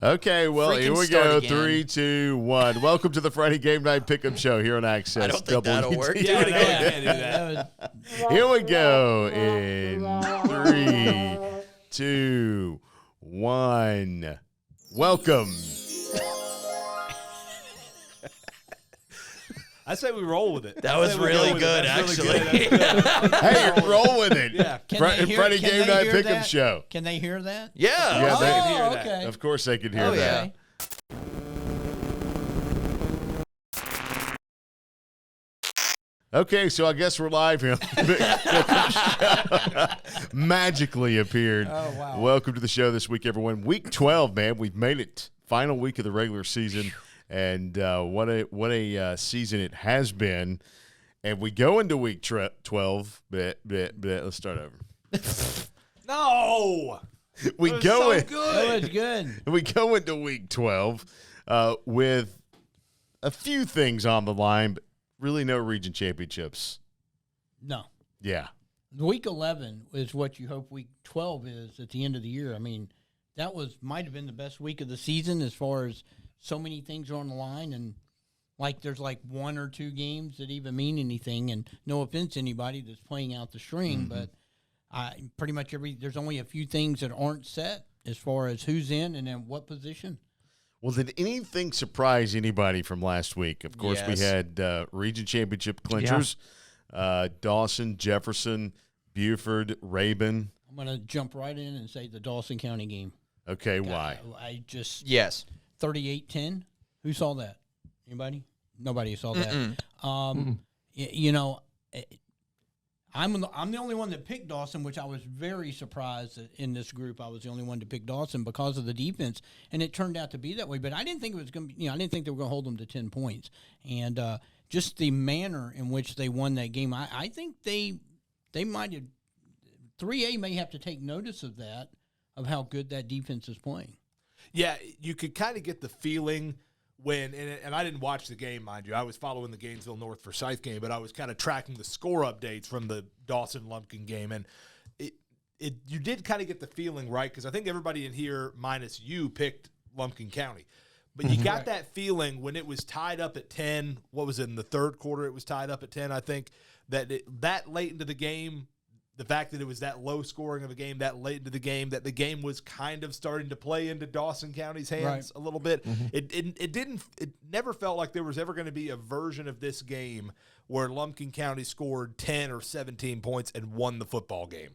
Okay, well, Freaking here we start go. again. 3, 2, 1. Welcome to the Friday Game Night Pick'em Show here on Access. I don't think that'll work. Do WTT. it again. Can't do that. Here we go in 3, 2, 1. Welcome. I say we roll with it. That was really good, actually. Hey, roll with it. Yeah. Friday Game Night Pick'em Show. Can they hear that? Yeah. Yeah, they can hear that. okay. Of course they could hear Oh, that. yeah. Okay, so I guess we're live here. Magically appeared. Oh, wow. Welcome to the show this week, everyone. Week 12, man. We've made it. Final week of the regular season, and what a season it has been. And we go into week 12. Let's start over. No. We That go was in. so That good. was good. We go into week 12 with a few things on the line, but really no region championships. No. Yeah. Week 11 is what you hope week 12 is at the end of the year. I mean, that might have been the best week of the season as far as so many things are on the line, and there's one or two games that even mean anything. And no offense to anybody that's playing out the string, but pretty much there's only a few things that aren't set as far as who's in and then what position. Well, did anything surprise anybody from last week? Of course, we Yes. had region championship clinchers, Dawson, Jefferson, Buford, Rabun. I'm going to jump right in and say the Dawson County game. Okay, why? I just Yes. 38-10. Who saw that? Anybody? Nobody saw that. You know, I'm the only one that picked Dawson, which I was very surprised that in this group I was the only one to pick Dawson because of the defense, and it turned out to be that way. But I didn't think it was going to be. I didn't think they were going to hold them to 10 points, and just the manner in which they won that game, I think they might have. 3A may have to take notice of that, of how good that defense is playing. Yeah, you could kind of get the feeling when, and I didn't watch the game, mind you. I was following the Gainesville North Forsyth game, but I was kind of tracking the score updates from the Dawson-Lumpkin game, and you did kind of get the feeling, right? Because I think everybody in here, minus you, picked Lumpkin County. But you got that feeling when it was tied up at 10. What was it, in the third quarter it was tied up at 10, I think, that that late into the game, the fact that it was that low scoring of a game that late into the game, that the game was kind of starting to play into Dawson County's hands a little bit. It never felt like there was ever going to be a version of this game where Lumpkin County scored 10 or 17 points and won the football game.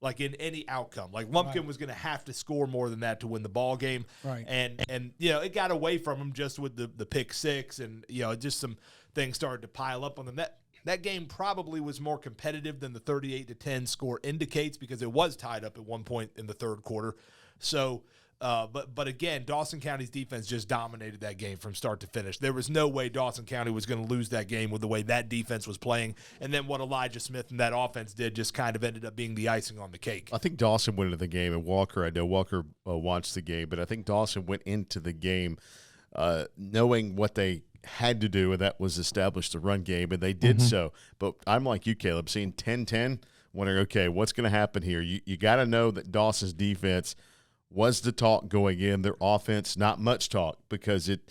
Like in any outcome, like Lumpkin was going to have to score more than that to win the ball game, and it got away from him just with the pick six, and just some things started to pile up on them. That game probably was more competitive than the 38-10 score indicates because it was tied up at one point in the third quarter. So, but again, Dawson County's defense just dominated that game from start to finish. There was no way Dawson County was going to lose that game with the way that defense was playing. And then what Elijah Smith and that offense did just kind of ended up being the icing on the cake. I think Dawson went into the game, and I know Walker watched the game, but I think Dawson went into the game knowing what they had to do, and that was establish the run game, and they did so. But I'm like you, Caleb, seeing 10-10, wondering, okay, what's going to happen here? You got to know that Dawson's defense was the talk going in. Their offense, not much talk, because it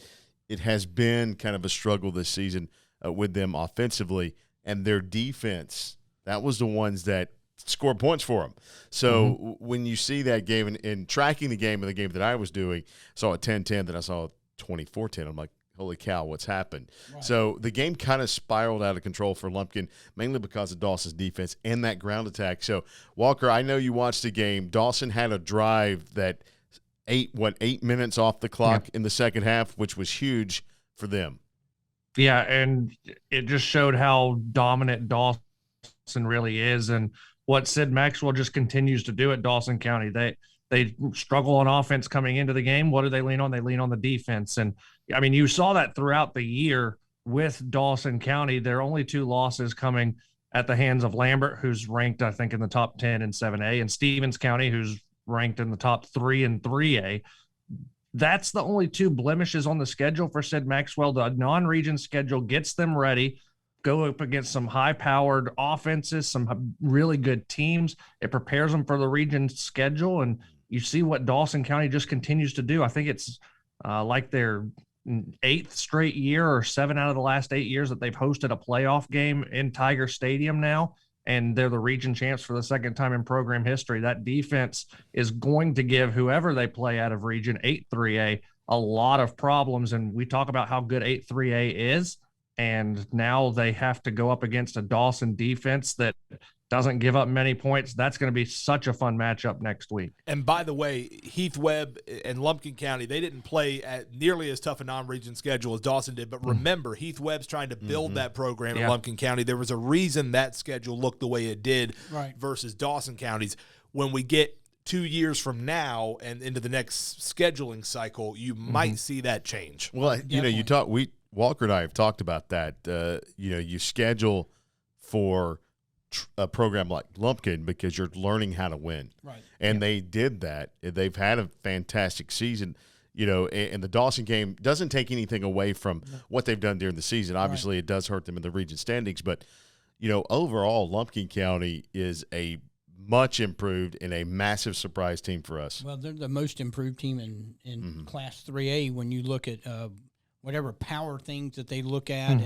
has been kind of a struggle this season with them offensively, and their defense, that was the ones that scored points for them. So when you see that game and tracking the game and the game that I was doing, saw a 10-10, then I saw 24-10. I'm like, holy cow, what's happened? Right. So the game kind of spiraled out of control for Lumpkin, mainly because of Dawson's defense and that ground attack. So, Walker, I know you watched the game. Dawson had a drive that 8 minutes off the clock in the second half, which was huge for them. Yeah, and it just showed how dominant Dawson really is and what Sid Maxwell just continues to do at Dawson County. They struggle on offense coming into the game. What do they lean on? They lean on the defense. And, I mean, you saw that throughout the year with Dawson County. Their only two losses coming at the hands of Lambert, who's ranked, I think, in the top 10 in 7A, and Stevens County, who's ranked in the top 3 in 3A. That's the only two blemishes on the schedule for Sid Maxwell. The non-region schedule gets them ready, go up against some high-powered offenses, some really good teams. It prepares them for the region schedule, and you see what Dawson County just continues to do. I think it's like their 8th straight year or 7 out of the last 8 years that they've hosted a playoff game in Tiger Stadium now, and they're the region champs for the second time in program history. That defense is going to give whoever they play out of Region 8-3A a lot of problems, and we talk about how good 8-3A is, and now they have to go up against a Dawson defense that doesn't give up many points. That's going to be such a fun matchup next week. And by the way, Heath Webb and Lumpkin County, they didn't play at nearly as tough a non-region schedule as Dawson did. But remember, Heath Webb's trying to build that program in Lumpkin County. There was a reason that schedule looked the way it did versus Dawson County's. When we get 2 years from now and into the next scheduling cycle, you might see that change. Well, Walker and I have talked about that. You schedule for a program like Lumpkin because you're learning how to win. Right. And they did that. They've had a fantastic season, and the Dawson game doesn't take anything away from what they've done during the season. Obviously, it does hurt them in the region standings, but, overall, Lumpkin County is a much improved and a massive surprise team for us. Well, they're the most improved team in Class 3A when you look at whatever power things that they look at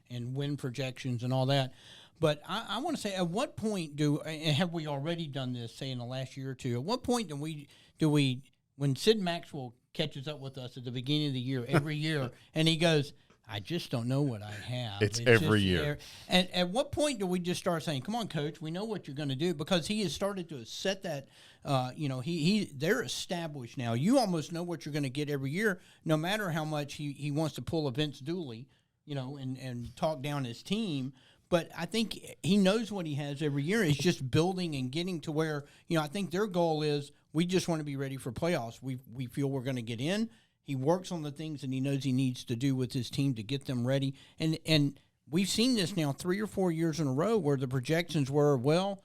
and win projections and all that. But I want to say, at what point have we already done this, say, in the last year or two, at what point do we when Sid Maxwell catches up with us at the beginning of the year, every year, and he goes, I just don't know what I have. It's every year. And at what point do we just start saying, come on, coach, we know what you're going to do? Because he has started to set that, they're established now. You almost know what you're going to get every year, no matter how much he wants to pull a Vince Dooley, and talk down his team. But I think he knows what he has every year. It's just building and getting to where, I think their goal is we just want to be ready for playoffs. We feel we're going to get in. He works on the things that he knows he needs to do with his team to get them ready. And we've seen this now 3 or 4 years in a row where the projections were, well,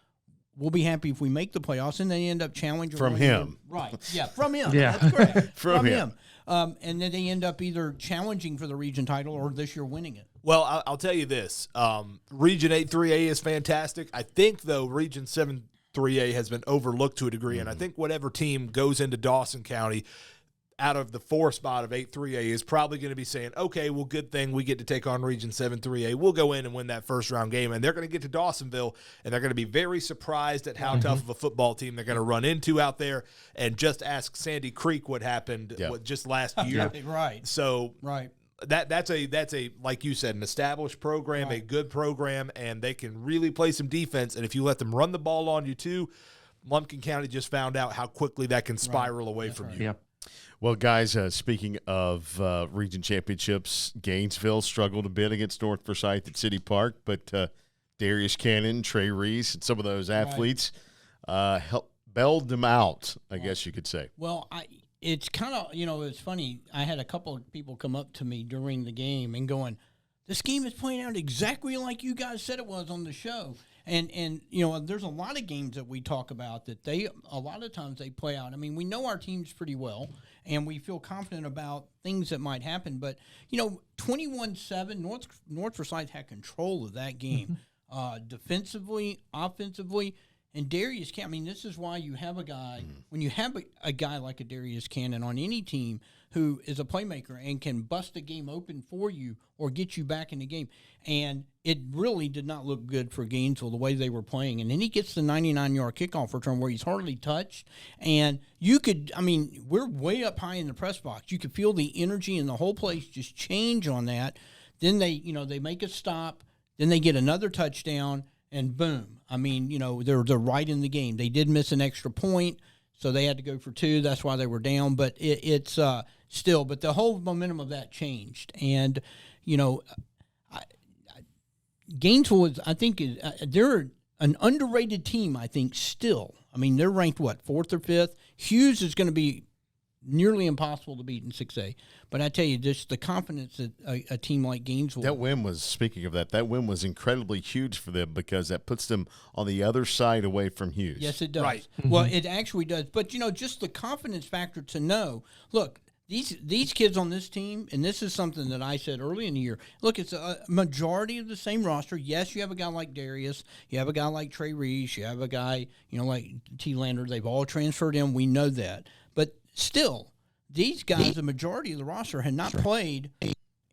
we'll be happy if we make the playoffs, and they end up challenging. From him. Right, yeah, from him. Yeah. That's correct. From him. And then they end up either challenging for the region title or this year winning it. Well, I'll tell you this. Region 8-3A is fantastic. I think, though, Region 7-3A has been overlooked to a degree, and I think whatever team goes into Dawson County out of the 4 spot of 8-3A is probably going to be saying, okay, well, good thing we get to take on Region 7-3A. We'll go in and win that first-round game, and they're going to get to Dawsonville, and they're going to be very surprised at how tough of a football team they're going to run into out there, and just ask Sandy Creek what happened just last year. Right. So that's a like you said, an established program, Right. a good program, and they can really play some defense. And if you let them run the ball on you too, Lumpkin County just found out how quickly that can spiral away from you. Yep. Well, guys, speaking of region championships, Gainesville struggled a bit against North Forsyth at City Park, but Darius Cannon, Trey Reese, and some of those athletes helped bailed them out, I guess you could say. Well, it's kind of, it's funny. I had a couple of people come up to me during the game and going, this game is playing out exactly like you guys said it was on the show. And there's a lot of games that we talk about that a lot of times they play out. I mean, we know our teams pretty well, and we feel confident about things that might happen. But, 21-7, North Forsyth had control of that game, defensively, offensively. And Darius Cannon, I mean, this is why you have a guy, when you have a guy like a Darius Cannon on any team who is a playmaker and can bust a game open for you or get you back in the game. And it really did not look good for Gainesville the way they were playing. And then he gets the 99-yard kickoff return where he's hardly touched. And we're way up high in the press box. You could feel the energy and the whole place just change on that. Then they make a stop. Then they get another touchdown. And boom, they're right in the game. They did miss an extra point, so they had to go for 2. That's why they were down. But it's still, but the whole momentum of that changed. And, Gainesville is, I think, they're an underrated team, I think, still. I mean, they're ranked, 4th or 5th? Hughes is going to be nearly impossible to beat in 6A. But I tell you, just the confidence that a team like Gainesville. That win was, speaking of that win was incredibly huge for them because that puts them on the other side away from Hughes. Yes, it does. Right. Well, it actually does. But, just the confidence factor to know, look, these kids on this team, and this is something that I said early in the year. Look, it's a majority of the same roster. Yes, you have a guy like Darius, you have a guy like Trey Reese, you have a guy like T. Lander. They've all transferred in. We know that, but still, these guys, the majority of the roster, had not played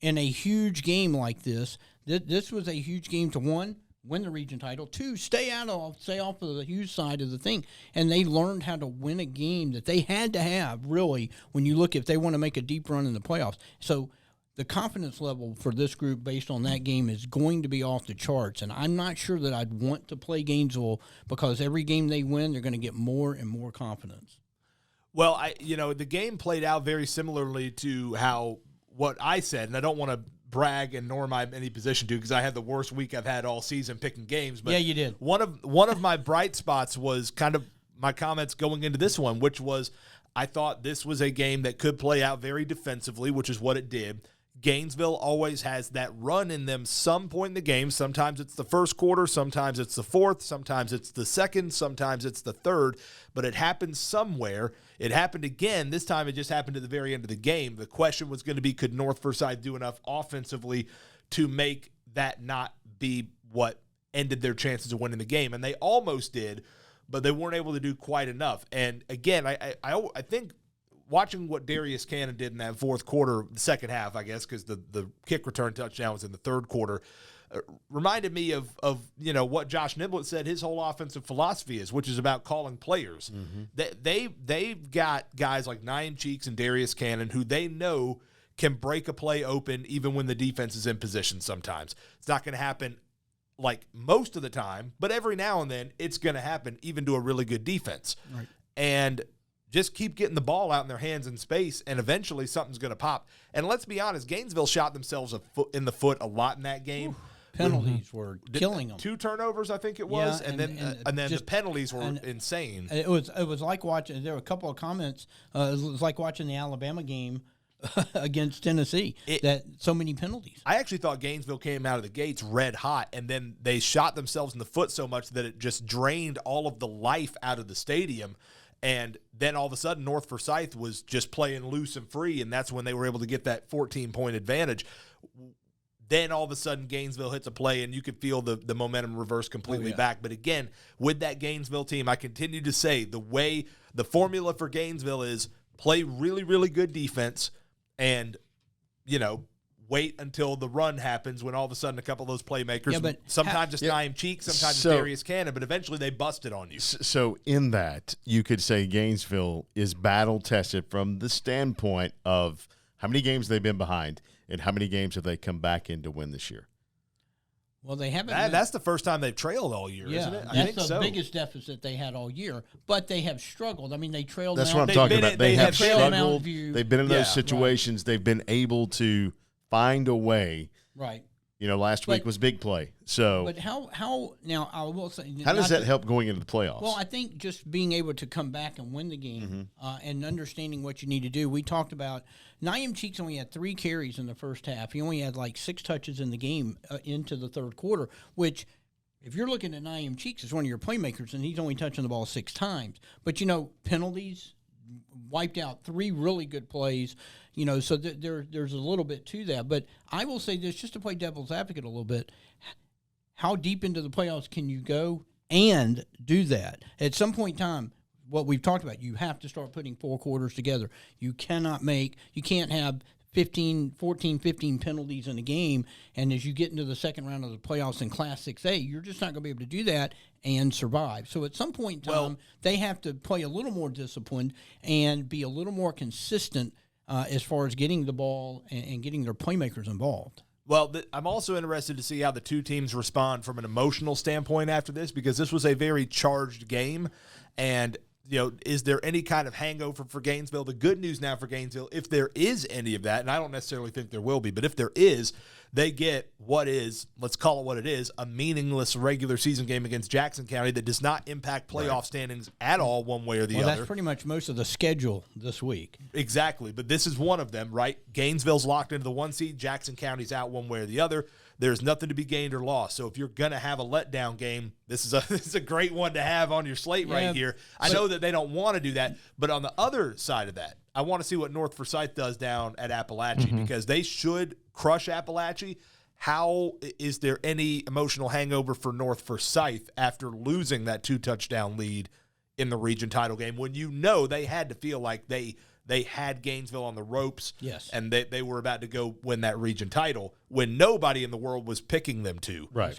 in a huge game like this. This was a huge game to win the region title. 2, stay off of the huge side of the thing. And they learned how to win a game that they had to have, really, when you look if they want to make a deep run in the playoffs. So the confidence level for this group based on that game is going to be off the charts. And I'm not sure that I'd want to play Gainesville because every game they win, they're going to get more and more confidence. Well, the game played out very similarly to what I said, and I don't want to brag, and nor am I in any position to, because I had the worst week I've had all season picking games. But yeah, you did. One of my bright spots was kind of my comments going into this one, which was I thought this was a game that could play out very defensively, which is what it did. Gainesville always has that run in them some point in the game. Sometimes it's the first quarter, sometimes it's the fourth, sometimes it's the second, sometimes it's the third, but it happens somewhere. It happened again. This time it just happened at the very end of the game. The question was going to be, could North Forsyth do enough offensively to make that not be what ended their chances of winning the game? And they almost did, but they weren't able to do quite enough. And again, I think watching what Darius Cannon did in that fourth quarter, the second half, I guess, because the kick return touchdown was in the third quarter, reminded me of what Josh Niblett said his whole offensive philosophy is, which is about calling players. Mm-hmm. They've got guys like Naeem Cheeks and Darius Cannon who they know can break a play open even when the defense is in position sometimes. It's not going to happen like most of the time, but every now and then it's going to happen even to a really good defense. Right. And just keep getting the ball out in their hands in space, and eventually something's going to pop. And let's be honest, Gainesville shot themselves in the foot a lot in that game. Penalties were killing them. 2 turnovers, I think it was, Yeah, and then the penalties were insane. It was like watching. There were a couple of comments. It was like watching the Alabama game against Tennessee. That so many penalties. I actually thought Gainesville came out of the gates red hot, and then they shot themselves in the foot so much that it just drained all of the life out of the stadium. And then all of a sudden, North Forsyth was just playing loose and free, and that's when they were able to get that 14-point advantage. Then all of a sudden, Gainesville hits a play, and you could feel the momentum reverse completely back. But again, with that Gainesville team, I continue to say the formula for Gainesville is play really, really good defense and, wait until the run happens when all of a sudden a couple of those playmakers, sometimes it's Naeem Cheeks, sometimes it's Darius Cannon, but eventually they busted on you. So in that, you could say Gainesville is battle-tested from the standpoint of how many games they've been behind and how many games have they come back in to win this year. Well, they haven't. That's the first time they've trailed all year, isn't it? I think that's the biggest deficit they had all year. But they have struggled. I mean, they trailed. That's what I'm talking about. They have struggled. They've been in those situations. Right. They've been able to find a way. Right. Last week was big play. So, but how now? I will say, how does that help going into the playoffs? Well, I think just being able to come back and win the game and understanding what you need to do. We talked about Naeem Cheeks only had 3 carries in the first half. He only had like 6 touches in the game into the third quarter, which if you're looking at Naeem Cheeks as one of your playmakers, and he's only touching the ball 6 times. But, penalties, wiped out 3 really good plays. So there's a little bit to that. But I will say this, just to play devil's advocate a little bit, how deep into the playoffs can you go and do that? At some point in time, what we've talked about, you have to start putting 4 quarters together. You can't have 14, 15 penalties in a game, and as you get into the second round of the playoffs in Class 6A, you're just not going to be able to do that and survive. So at some point in time, they have to play a little more disciplined and be a little more consistent as far as getting the ball and getting their playmakers involved. Well, I'm also interested to see how the two teams respond from an emotional standpoint after this, because this was a very charged game. And, is there any kind of hangover for Gainesville? The good news now for Gainesville, if there is any of that, and I don't necessarily think there will be, but if there is, they get what is, let's call it what it is, a meaningless regular season game against Jackson County that does not impact playoff standings at all one way or the other. That's pretty much most of the schedule this week. Exactly, but this is one of them, right? Gainesville's locked into the 1 seed. Jackson County's out one way or the other. There's nothing to be gained or lost. So if you're going to have a letdown game, this is a great one to have on your slate right here. I know that they don't want to do that, but on the other side of that, I want to see what North Forsyth does down at Appalachie because they should crush Appalachie. How is there any emotional hangover for North Forsyth after losing that 2-touchdown lead in the region title game when you know they had to feel like they had Gainesville on the ropes and they were about to go win that region title when nobody in the world was picking them to. Right.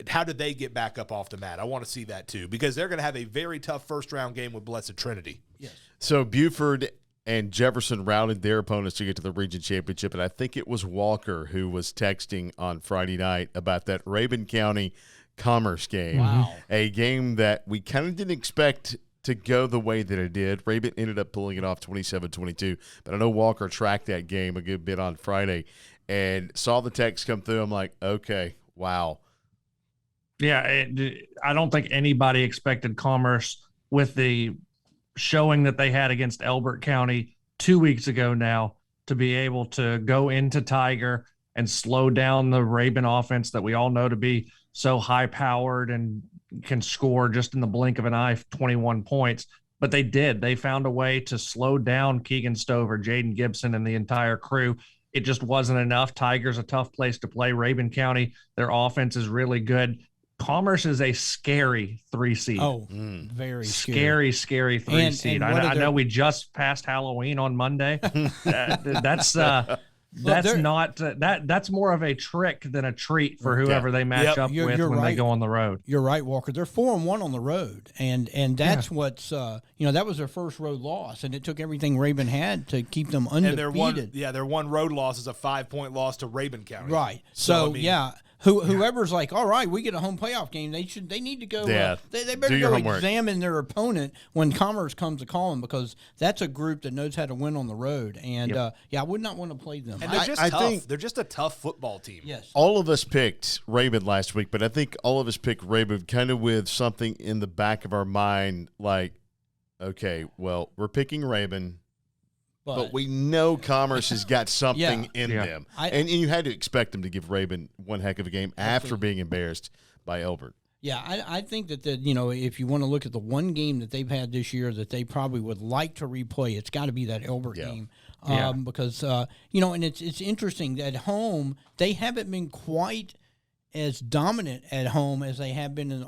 How did they get back up off the mat? I want to see that too because they're going to have a very tough first-round game with Blessed Trinity. Yes. So Buford and Jefferson routed their opponents to get to the region championship, and I think it was Walker who was texting on Friday night about that Rabun County Commerce game. Wow. A game that we kind of didn't expect to go the way that it did. Rabun ended up pulling it off 27-22, but I know Walker tracked that game a good bit on Friday and saw the text come through. I'm like, okay, wow. Yeah, I don't think anybody expected Commerce with the showing that they had against Elbert County 2 weeks ago now to be able to go into Tiger and slow down the Rabun offense that we all know to be so high-powered and can score just in the blink of an eye 21 points. But they did. They found a way to slow down Keegan Stover, Jaden Gibson, and the entire crew. It just wasn't enough. Tiger's a tough place to play. Rabun County, their offense is really good. Commerce is a scary 3 seed. Oh, very scary. Scary 3 seed. I know we just passed Halloween on Monday. That's more of a trick than a treat for whoever they match up with when they go on the road. You're right, Walker. They're 4-1 on the road, and that's what's that was their first road loss, and it took everything Rabun had to keep them undefeated. And their one road loss is a 5-point loss to Rabun County. Right. So whoever's like, all right, we get a home playoff game. They need to go. They better go examine their opponent when Commerce comes to call them because that's a group that knows how to win on the road. And I would not want to play them. And they're just tough. They're just a tough football team. Yes. All of us picked Rabun last week, but I think all of us picked Rabun kind of with something in the back of our mind, like, okay, well, we're picking Rabun. But we know Commerce has got something in them. And you had to expect them to give Rabun one heck of a game after being embarrassed by Elbert. Yeah, I think that if you want to look at the one game that they've had this year that they probably would like to replay, it's got to be that Elbert game. Because, and it's interesting that at home, they haven't been quite as dominant at home as they have been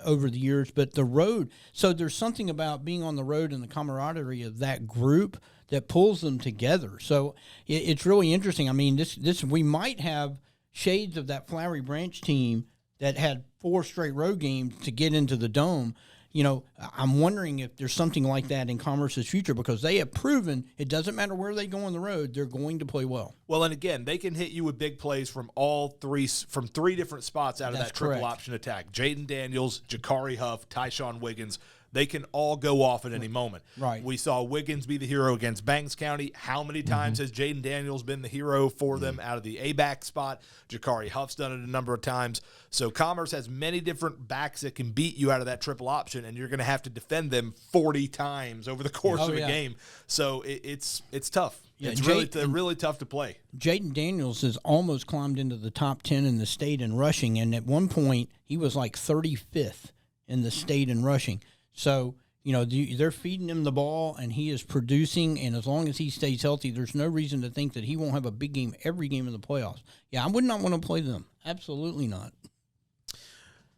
over the years. But the road, so there's something about being on the road and the camaraderie of that group that pulls them together. So it's really interesting. I mean, this we might have shades of that Flowery Branch team that had 4 straight road games to get into the Dome. I'm wondering if there's something like that in Commerce's future because they have proven it doesn't matter where they go on the road, they're going to play well. Well, and again, they can hit you with big plays from three different spots out of that triple option attack. Jaden Daniels, Jakari Huff, Tyshawn Wiggins. They can all go off at any moment. Right. We saw Wiggins be the hero against Banks County. How many times has Jaden Daniels been the hero for them out of the A-back spot? Jakari Huff's done it a number of times. So Commerce has many different backs that can beat you out of that triple option, and you're going to have to defend them 40 times over the course of a game. So it's tough. Yeah, it's really tough to play. Jaden Daniels has almost climbed into the top 10 in the state in rushing, and at one point he was like 35th in the state in rushing. So, they're feeding him the ball, and he is producing, and as long as he stays healthy, there's no reason to think that he won't have a big game every game in the playoffs. Yeah, I would not want to play them. Absolutely not.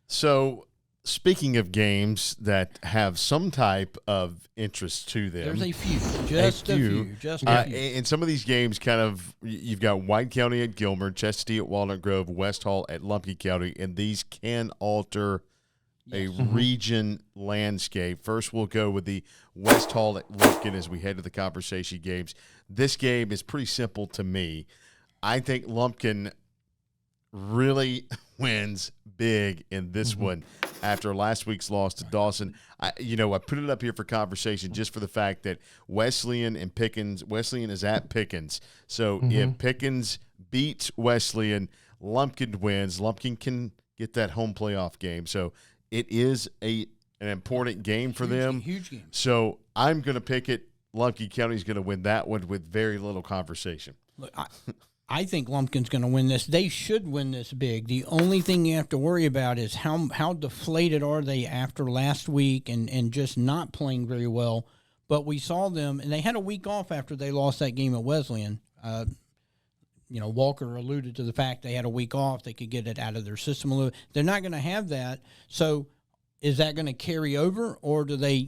So, speaking of games that have some type of interest to them. There's a few. Just a few. And some of these games kind of, you've got White County at Gilmer, Chestatee at Walnut Grove, West Hall at Lumpkin County, and these can alter a region landscape. First, we'll go with the West Hall at Lumpkin as we head to the conversation games. This game is pretty simple to me. I think Lumpkin really wins big in this one after last week's loss to Dawson. I put it up here for conversation just for the fact that Wesleyan is at Pickens. So if Pickens beats Wesleyan, Lumpkin wins. Lumpkin can get that home playoff game. So it is an important game for them. Huge game. So I'm going to pick it. Lumpkin County is going to win that one with very little conversation. Look, I think Lumpkin's going to win this. They should win this big. The only thing you have to worry about is how deflated are they after last week and just not playing very well. but we saw them, and they had a week off after they lost that game at Wesleyan. Walker alluded to the fact they had a week off. They could get it out of their system a little. They're not going to have that. So is that going to carry over, or do they,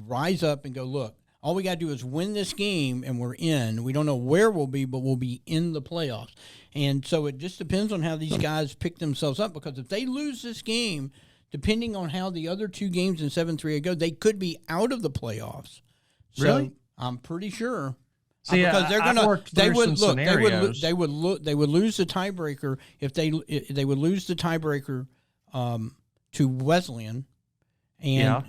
rise up and go, look, all we got to do is win this game and we're in. We don't know where we'll be, but we'll be in the playoffs. And so it just depends on how these guys pick themselves up, because if they lose this game, depending on how the other two games in 7-3 go, they could be out of the playoffs. So Really? I'm pretty sure. See, Because they're I've gonna, worked they through would some look, scenarios. they would lose the tiebreaker if they would lose the tiebreaker to Wesleyan, and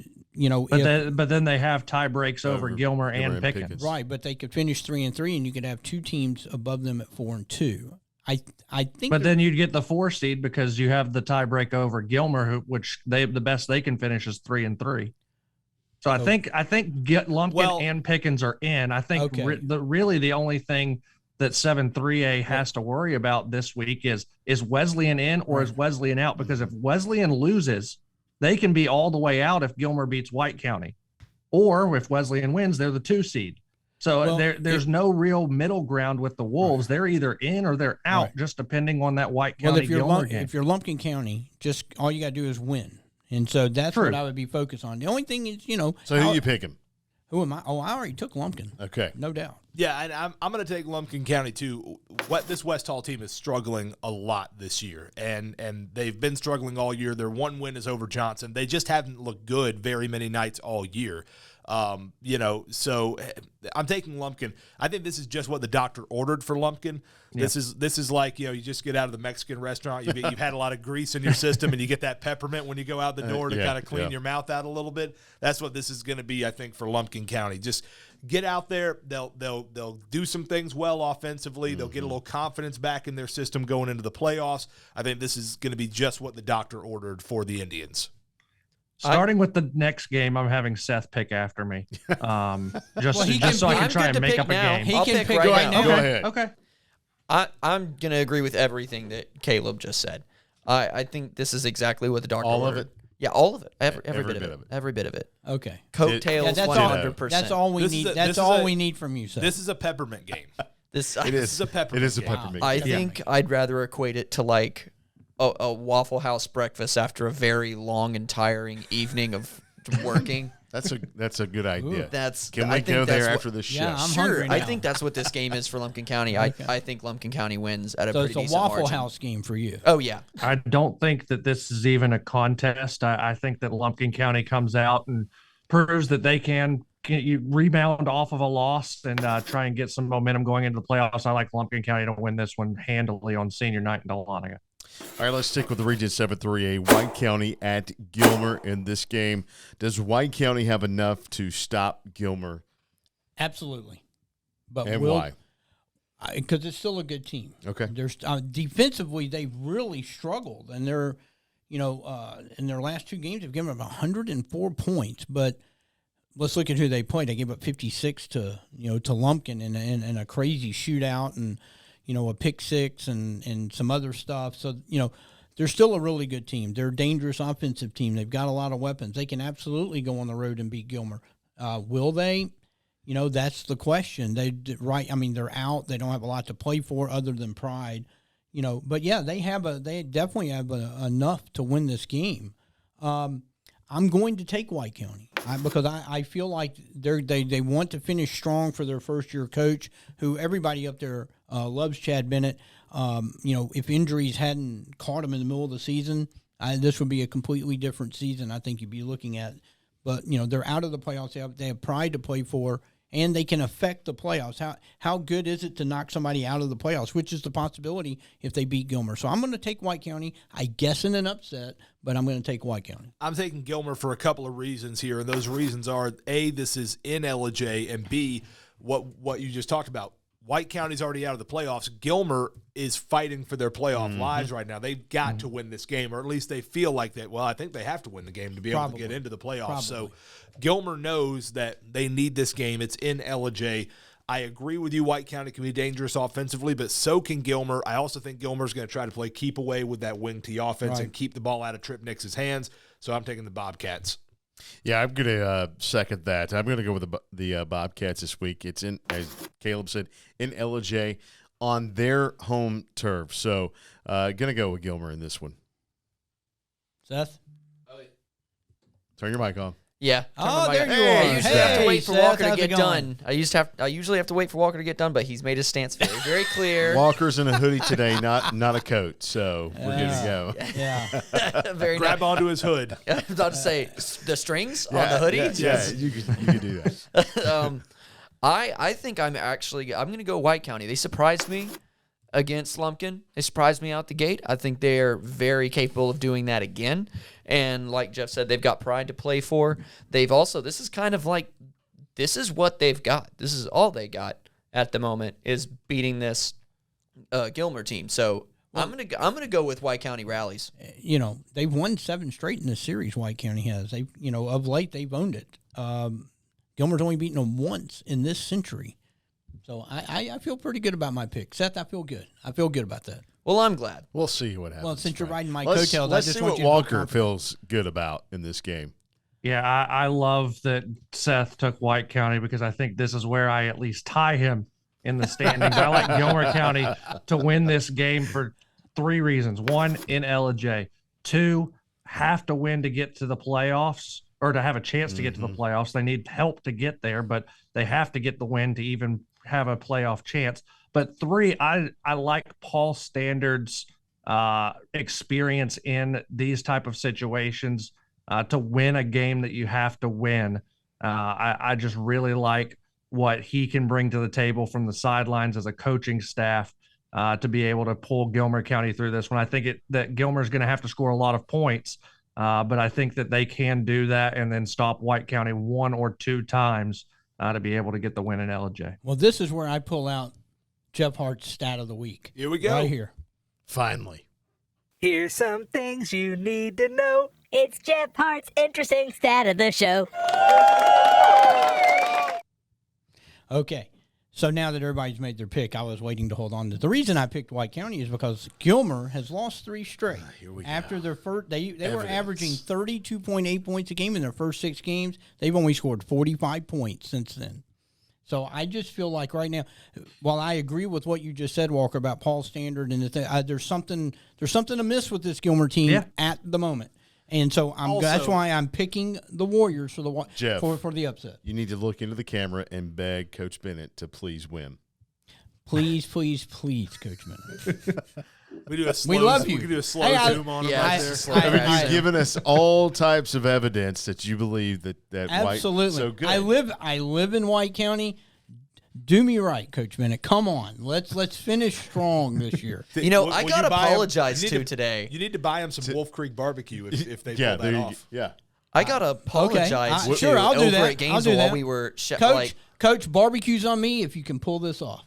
But then they have tie breaks over Gilmer and Pickens. right, but they could finish 3-3, and you could have two teams above them at 4-2. I think, But then you'd get the 4 seed because you have the tie break over Gilmer, which the best they can finish is 3-3. So I think Lumpkin and Pickens are in. I think really the only thing that 7-3A has to worry about this week is Wesleyan in or is Wesleyan out? Because if Wesleyan loses, they can be all the way out if Gilmer beats White County, or if Wesleyan wins, they're the 2 seed. So there's no real middle ground with the Wolves. They're either in or they're out, just depending on that White County Gilmer game. If you're Lumpkin County, just all you got to do is win. And so that's what I would be focused on. The only thing is, So who you picking? Who am I? Oh, I already took Lumpkin. Okay. No doubt. Yeah, and I'm going to take Lumpkin County too. This West Hall team is struggling a lot this year, and they've been struggling all year. Their one win is over Johnson. They just haven't looked good very many nights all year. So I'm taking Lumpkin. I think this is just what the doctor ordered for Lumpkin. This is like, you just get out of the Mexican restaurant. You've had a lot of grease in your system, and you get that peppermint when you go out the door to kind of clean your mouth out a little bit. That's what this is going to be, I think, for Lumpkin County. Just get out there. They'll do some things well offensively. They'll get a little confidence back in their system going into the playoffs. I think this is going to be just what the doctor ordered for the Indians. Starting with the next game, I'm having Seth pick after me, just so I can try and make up a game. He can pick right now. Go ahead. Okay. I'm going to agree with everything that Caleb just said. I think this is exactly what the doctor All of ordered. it? Yeah, all of it. Every bit of it. Every bit of it. Okay. Coattails, that's 100%. That's all we need. That's all we need from you, Seth. This is a peppermint game. This is a peppermint. It is a game. peppermint. I game. think I'd rather equate it to like a Waffle House breakfast after a very long and tiring evening of working. That's a good idea. Can I we think go there that's after the show? Yeah, I'm Sure, hungry I now. think that's what this game is for Lumpkin County. Okay. I think Lumpkin County wins at a So pretty it's a decent Waffle margin. House game for you. Oh yeah, I don't think that this is even a contest. I think that Lumpkin County comes out and proves that they can you rebound off of a loss and try and get some momentum going into the playoffs. I like Lumpkin County to win this one handily on senior night in Dahlonega. All right, let's stick with the Region 7-3A. White County at Gilmer in this game. Does White County have enough to stop Gilmer? Absolutely. But And why? Because it's still a good team. Okay. There's defensively they've really struggled, and they're, in their last 2 games they've given up 104 points. But let's look at who they played. They gave up 56 to Lumpkin in a crazy shootout and a pick 6 and some other stuff. So they're still a really good team. They're a dangerous offensive team. They've got a lot of weapons. They can absolutely go on the road and beat Gilmer. Will they? That's the question. They're out. They don't have a lot to play for other than pride. But yeah, they definitely have enough to win this game. I'm going to take White County because I feel like they want to finish strong for their first year coach, who everybody up there loves, Chad Bennett. If injuries hadn't caught him in the middle of the season, this would be a completely different season. I think you'd be looking at. But they're out of the playoffs. They have pride to play for, and they can affect the playoffs. How good is it to knock somebody out of the playoffs, which is the possibility if they beat Gilmer. So I'm going to take White County, I guess in an upset, but I'm going to take White County. I'm taking Gilmer for a couple of reasons here, and those reasons are, A, this is in LJ, and B, what you just talked about. White County's already out of the playoffs. Gilmer is fighting for their playoff lives right now. They've got to win this game, or at least they feel like that. Well, I think they have to win the game to be able to get into the playoffs. So Gilmer knows that they need this game. It's in LJ. I agree with you. White County can be dangerous offensively, but so can Gilmer. I also think Gilmer's going to try to play keep away with that wing T offense and keep the ball out of Trip Nix's hands. So I'm taking the Bobcats. Yeah, I'm going to second that. I'm going to go with the Bobcats this week. It's in, as Caleb said, in LJ on their home turf. So going to go with Gilmer in this one. Seth? Turn your mic on. Yeah. Oh, there you I are. usually have to wait for Seth, Walker to how's get it going? done. I usually have to wait for Walker to get done, but he's made his stance very clear. Walker's in a hoodie today, not a coat, so we're good to go. Yeah. Very Grab nice. onto his hood. I was about to say the strings on the hoodie. Yeah, you can do that. I think I'm going to go White County. They surprised me against Lumpkin. They surprised me out the gate. I think they're very capable of doing that again. And like Jeff said, they've got pride to play for. They've also, this is what they've got. This is all they got at the moment is beating this Gilmer team. So I'm gonna go with White County rallies. You know, they've won 7 straight in this series. White County has. They, of late they've owned it. Gilmer's only beaten them once in this century. So I feel pretty good about my pick. Seth, I feel good. I feel good about that. Well, I'm glad. We'll see what happens. Well, since you're tonight. riding my Let's coattails, let's I just see want what you to feel Walker confident. feels good about in this game. Yeah, I love that Seth took White County because I think this is where I at least tie him in the standings. I like Gilmer County to win this game for 3 reasons. 1, in LJ. 2, have to win to get to the playoffs or to have a chance to get to the playoffs. They need help to get there, but they have to get the win to even have a playoff chance. But 3, I like Paul Standard's experience in these type of situations to win a game that you have to win. I just really like what he can bring to the table from the sidelines as a coaching staff to be able to pull Gilmer County through this one. I think that Gilmer's going to have to score a lot of points, but I think that they can do that and then stop White County 1 or 2 times to be able to get the win in LJ. Well, this is where I pull out Jeff Hart's stat of the week. Here we go. Right here. Finally. Here's some things you need to know. It's Jeff Hart's interesting stat of the show. Okay. So now that everybody's made their pick, I was waiting to hold on to. The reason I picked White County is because Gilmer has lost 3 straight. Here we After go. their first, they were Evidence. averaging 32.8 points a game in their first 6 games. They've only scored 45 points since then. So I just feel like right now, while I agree with what you just said, Walker, about Paul Standard and there's something amiss with this Gilmer team at the moment. And so that's why I'm picking the Warriors for the Jeff. for the upset. You need to look into the camera and beg Coach Bennett to please win. Please, please, please, Coach Bennett. We do a slow, We love you. We can do a slow Hey, zoom on him Yeah, right it's there. just slow I mean, crash. you've given us all types of evidence that you believe that Absolutely. White. So good. I live in White County. Do me right, Coach Bennett. Come on, let's finish strong this year. You know, Will- I will got you buy him- apologize you need to today. You need to buy him some Wolf Creek barbecue if they Yeah, pull there that you off. Yeah. I got to apologize Okay. Sure, I'll do over that. at I'll do Gainesville while that. we were Coach, barbecue's on me if you can pull this off.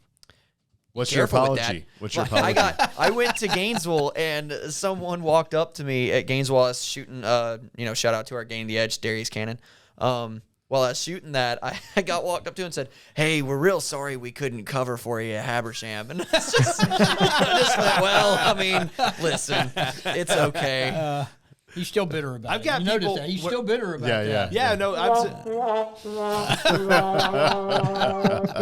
What's your Careful with apology? that. What's your Well, apology? I went to Gainesville and someone walked up to me at Gainesville. I was shooting, shout out to our Gain the Edge, Darius Cannon. While I was shooting that, I got walked up to and said, "Hey, we're real sorry we couldn't cover for you at Habersham." And it's just, I just went, well, I mean, listen, it's okay. He's still bitter about I've it. got You notice people- that. He's still bitter about Yeah, that. Yeah, no.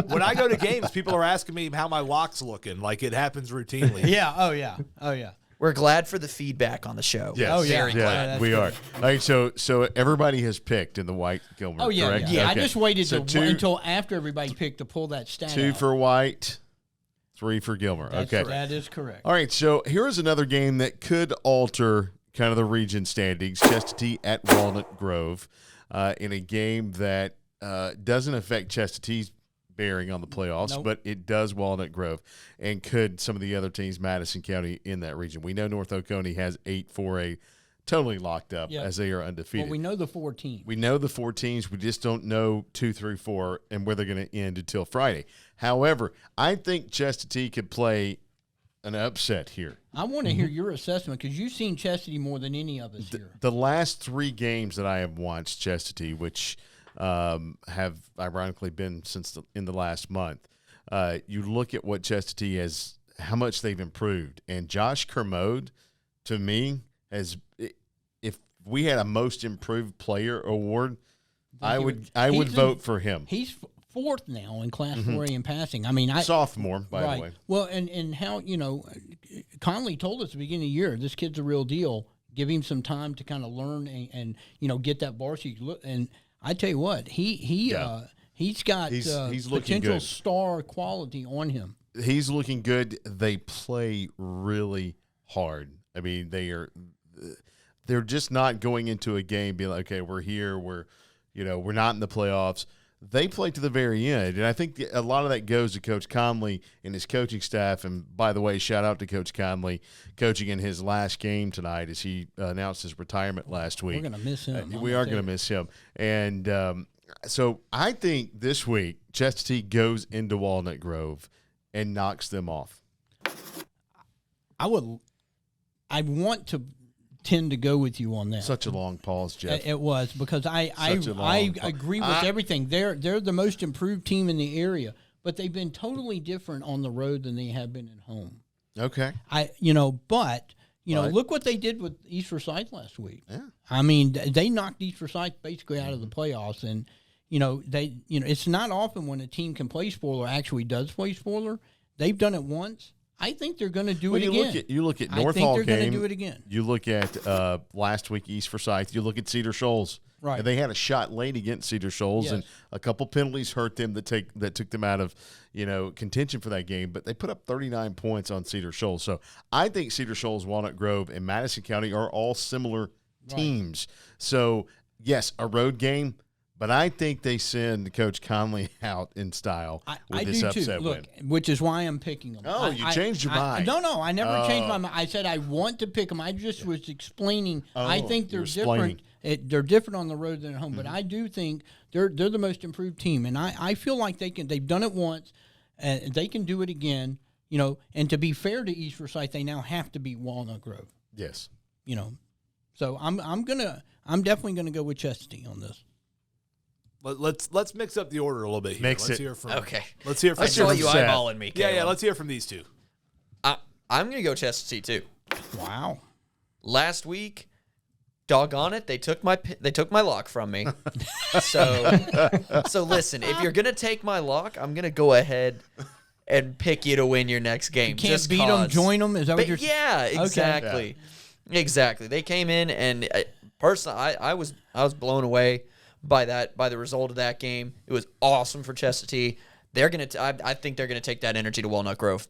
When I go to games, people are asking me how my walk's looking. Like it happens routinely. Yeah. Oh yeah. Oh yeah. We're glad for the feedback on the show. Yes. Oh, yeah. Very Yeah, glad. that's we good. are. All right, so everybody has picked in the White Gilmer. Oh yeah. correct? Yeah. I Okay. just waited So until after everybody picked to pull that stat. 2 out. for White, 3 for Gilmer. That's Okay. That is correct. All right, so here's another game that could alter kind of the region standings. Chestatee at Walnut Grove in a game that doesn't affect Chestatee's bearing on the playoffs, Nope. but it does Walnut Grove and could some of the other teams, Madison County, in that region. We know North Oconee has 8-4A totally locked up Yep. as they are undefeated. Well, we know the 4 teams. We know the 4 teams. We just don't know 2, 3, 4 and where they're going to end until Friday. However, I think Chestatee could play an upset here. I want to hear your assessment because you've seen Chastity more than any of us here. The last 3 games that I have watched Chestatee, which have ironically been since in the last month, you look at what Chestatee has, how much they've improved. And Josh Kermode, to me, has, if we had a most improved player award, I would He's vote for him. He's fourth now in Class 4A in passing. I mean, Sophomore, by the way. Well, and how, Conley told us at the beginning of the year, this kid's a real deal. Give him some time to kind of learn and get that varsity look. And I tell you what, he's got He's looking potential good. star quality on him. He's looking good. They play really hard. I mean, they're just not going into a game being like, okay, we're here, we're not in the playoffs. They play to the very end, and I think a lot of that goes to Coach Conley and his coaching staff. And by the way, shout out to Coach Conley coaching in his last game tonight as he announced his retirement last week. We're going to miss him. We are going to miss him. And so I think this week Chestatee goes into Walnut Grove and knocks them off. I want to tend to go with you on that. Such a long pause, Jeff. It was because I agree with everything. They're the most improved team in the area, but they've been totally different on the road than they have been at home. Okay. But look what they did with East Forsyth last week. Yeah. I mean, they knocked East Forsyth basically out of the playoffs, and it's not often when a team can play spoiler actually does play spoiler. They've done it once. I think they're going to do it again. You look at I North think Hall they're going game. to do it again. You look at last week East Forsyth. You look at Cedar Shoals. Right. And they had a shot late against Cedar Shoals, Yes. and a couple penalties hurt them that took them out of contention for that game. But they put up 39 points on Cedar Shoals. So I think Cedar Shoals, Walnut Grove, and Madison County are all similar teams. So yes, a road game. But I think they send Coach Conley out in style with this upset win. Which is why I'm picking them. Oh, you changed your mind. No, I never changed my mind. I said I want to pick them. I just was explaining. I think they're different. They're different on the road than at home. But I do think they're the most improved team, and I feel like they've done it once, and they can do it again. And to be fair to East Forsyth, they now have to beat Walnut Grove. Yes. So I'm definitely gonna go with Chestatee on this. Let's mix up the order a little bit here. Let's hear from Okay. Let's hear from I saw you Seth. eyeballing me, Caleb. Yeah, let's hear from these two. I'm going to go Chestatee, too. Wow. Last week, doggone it, they took my lock from me. So listen, if you're gonna take my lock, I'm gonna go ahead and pick you to win your next game. You can't just beat them, join them. Is that what you're? Yeah, exactly, exactly. They came in, and personally, I was blown away by the result of that game. It was awesome for Chestatee. I think they're gonna take that energy to Walnut Grove.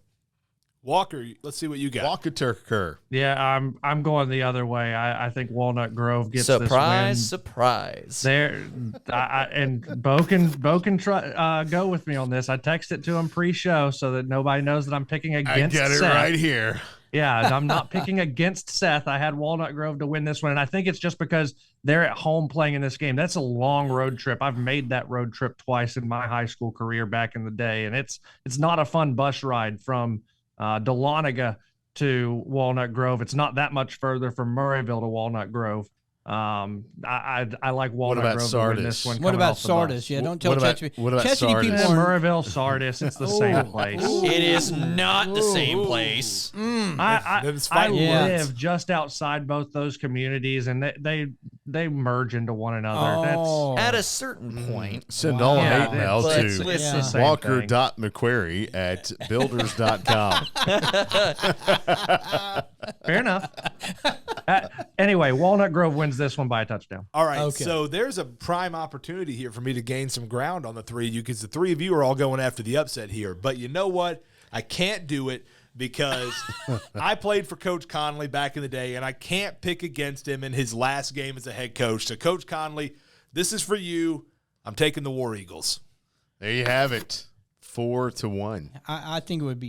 Walker, let's see what you got. Walker Turker. Yeah, I'm going the other way. I think Walnut Grove gets surprise, this win. surprise. There, and Bo can go with me on this. I texted to him pre-show so that nobody knows that I'm picking against I got it Seth. right here. Yeah, I'm not picking against Seth. I had Walnut Grove to win this one, and I think it's just because they're at home playing in this game. That's a long road trip. I've made that road trip twice in my high school career back in the day, and it's not a fun bus ride from Dahlonega to Walnut Grove. It's not that much further from Murrayville to Walnut Grove. I like Walnut Grove to win this one. What about Sardis? Yeah, don't tell Chestatee. What about Chestatee Sardis? people are Murrayville, Sardis. It's the same place. It is not the same place. I Yeah. live just outside both those communities, and they merge into one another. Oh. At a certain point, Send all Yeah, hate mail but to listen, it's the same thing. Walker.McQuarrie at builders.com. Fair enough. Anyway, Walnut Grove wins this one by a touchdown. All right, Okay. so there's a prime opportunity here for me to gain some ground on the three of you because the three of you are all going after the upset here. But you know what? I can't do it because I played for Coach Conley back in the day, and I can't pick against him in his last game as a head coach. So, Coach Conley, this is for you. I'm taking the War Eagles. There you have it. 4-1. I think it would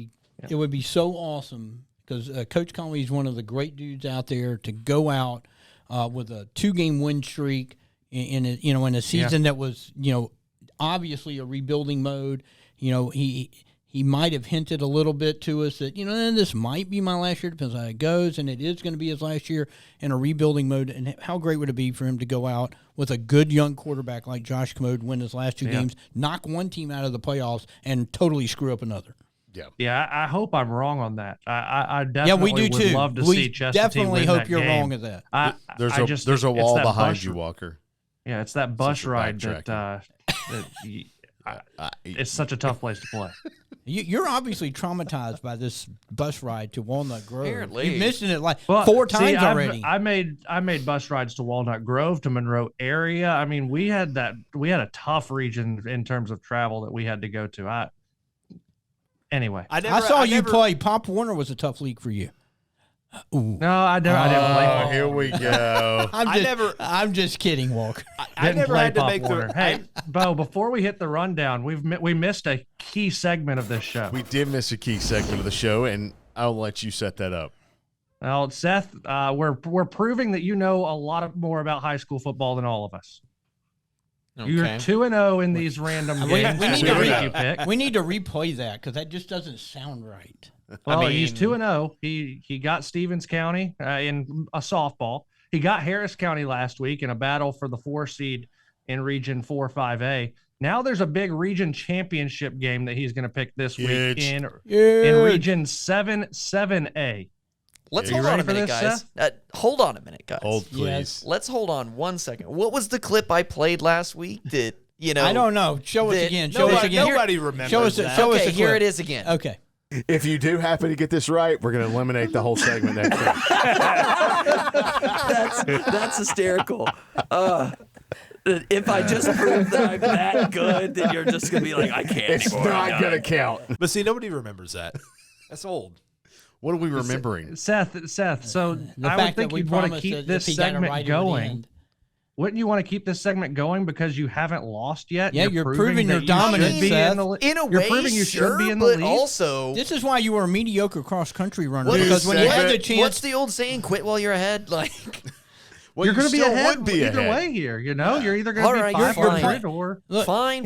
be so awesome because Coach Conley is one of the great dudes out there to go out with a 2-game win streak in a season that was obviously a rebuilding mode. He might have hinted a little bit to us that this might be my last year. Depends on how it goes, and it is going to be his last year in a rebuilding mode. And how great would it be for him to go out with a good young quarterback like Josh Commode, win his last 2 games, knock one team out of the playoffs, and totally screw up another. Yeah, I hope I'm wrong on that. I definitely we do would too. love to we see Chestatee definitely win hope that you're game. wrong at that. There's a it's wall that behind bus- you, Walker. Yeah, it's that bus you're ride backtracking. it's such a tough place to play. You're obviously traumatized by this bus ride to Walnut Grove. Apparently. You've mentioned it like Well, 4 see, times already. I made bus rides to Walnut Grove, to Monroe area. I mean, we had a tough region in terms of travel that we had to go to. Anyway, I saw you play. Pop Warner was a tough league for you. no, I didn't play. Oh, here we go. I'm just kidding, Walker. I never play had to Pop make Warner. the. Hey, Bo, before we hit the rundown, we missed a key segment of this show. We did miss a key segment of the show, and I'll let you set that up. Well, Seth, we're proving that you know a lot more about high school football than all of us. Okay. You're 2-0 in these random games. we need that to you pick. We need to replay that because that just doesn't sound right. Well, I he's mean- 2-0. He got Stevens County in a softball. He got Harris County last week in a battle for the 4 seed in Region 4-5A. Now there's a big region championship game that he's going to pick this week in Region 7-7A. Let's Are you hold on ready a for minute, this, guys. Hold on a minute, guys. Hold, please. Yes. Let's hold on 1 second. What was the clip I played last week that, I don't know. Show us that- again. Show us again. Nobody remembers Show us. that. Show us Okay, a here clip. it is again. Okay. If you do happen to get this right, we're going to eliminate the whole segment next week. That's hysterical. If I just prove that I'm that good, then you're just gonna be like, I can't It's anymore. not going to count. But see, nobody remembers that. That's old. What are we remembering? Seth, so The I fact would think that we you'd want to promised keep that this if he got it segment right, it would going. end. Wouldn't you want to keep this segment going because you haven't lost yet? Yeah, you're proving that your you dominance, should be Seth. in the li- In a You're way, proving you sure, should be in the but league. also, This is why you were a mediocre cross country runner what because is when you had that? the chance, what's the old saying? Quit while you're ahead. Like, Well, you're you going to be still ahead would be either ahead. way here. You know, you're either going All to right, be you're 500 fine. or look, fine.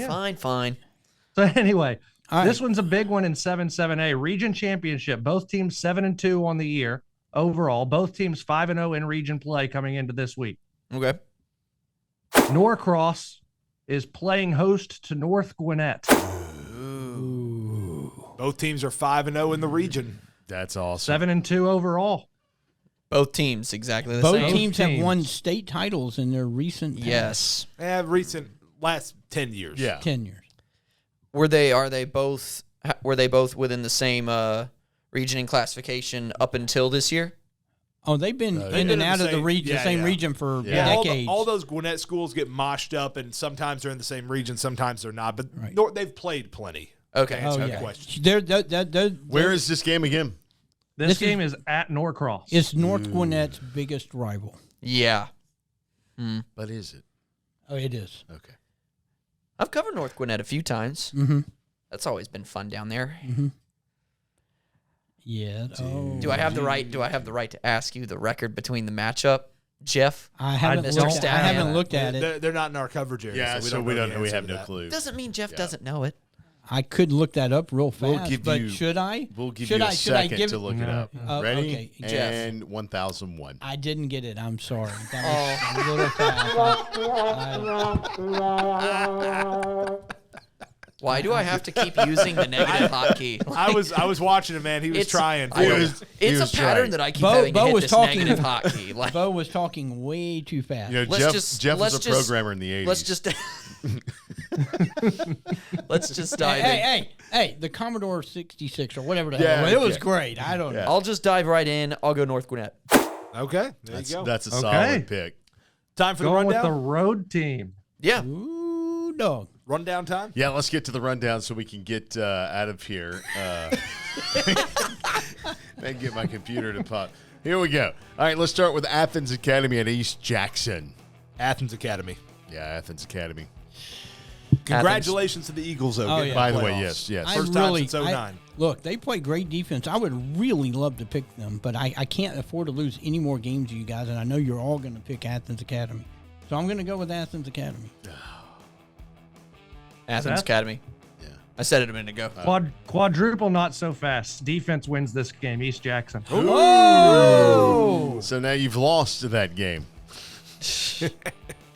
so. Anyway, all right. this one's a big one in 7-7A region championship. Both teams 7-2 on the year overall. Both teams 5-0 in region play coming into this week. okay. Norcross is playing host to North Gwinnett. Both teams are 5-0 in the region. That's awesome. 7-2 overall. Both teams exactly the both same. teams have teams. won state titles in their recent past Yes. Recent last 10 years. Yeah. 10 years. Were they both within the same region and classification up until this year? Oh, they've been They've in been and in out the of the same- region, yeah, the same yeah. region for Yeah. decades. All those Gwinnett schools get moshed up, and sometimes they're in the same region, sometimes they're not. But Right. they've played plenty. Okay. To answer oh that yeah. question. Where is this game again? This game is at Norcross. It's North Gwinnett's biggest rival. Yeah. But is it? Oh, it is. Okay. I've covered North Gwinnett a few times. Mm-hmm. That's always been fun down there. Yeah. Oh. Do I have the right? Do I have the right to ask you the record between the matchup, Jeff? I haven't Mr. looked. I Stallion. haven't looked at it. They're not in our coverage area. Yeah, so we we don't know. we the have answer no to clue. Doesn't mean Jeff doesn't know it. I could look that up real fast. We'll give but you- should I? We'll give should you I, a should I second give to it? look it up. Oh, Ready? okay, Jeff. And 1001. I didn't get it. I'm sorry. That was a little fast. Why do I have to keep using the negative hotkey? I was watching him, man. He was It's- trying. I know. He was It's a pattern trying. that I keep Bo- having Bo to hit was this talking- negative hotkey. Like, Bo was talking way too fast. You know, Let's Jeff let's was a programmer in the 80s. Let's just let's just dive in. Hey, the Commodore 66 or whatever the Yeah, hell. It was yeah. great. I don't know. I'll just dive right in. I'll go North Gwinnett. Okay, there you go. That's a Okay. solid pick. Time for the Going with rundown. the road team. Yeah. Ooh, dog. Rundown time. Yeah, let's get to the rundown so we can get out of here. Then get my computer to pop. Here we go. All right, let's start with Athens Academy at East Jackson. Athens Academy. Yeah, Athens Academy. Congratulations to the Eagles, though. Oh, getting yeah. to By the playoffs. way, yes. First time since 09. Look, they play great defense. I would really love to pick them, but I can't afford to lose any more games to you guys, and I know you're all going to pick Athens Academy. So I'm going to go with Athens Academy. Athens Seth? Academy. Yeah. I said it a minute ago. Quadruple not so fast. Defense wins this game. East Jackson. Oh! So now you've lost to that game.